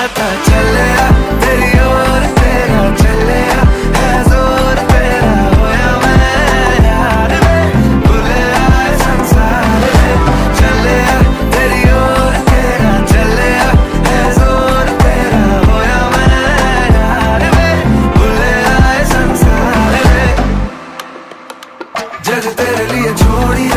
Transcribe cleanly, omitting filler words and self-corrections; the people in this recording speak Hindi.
पता चलिया तेरी ओर तेरा चलिया है जोर तेरा होया मैं यार में भूले आए संसार में चलिया तेरी ओर तेरा चलिया है जोर तेरा होया मैं यार में भूले आए संसार में जग तेरे लिए छोड़ी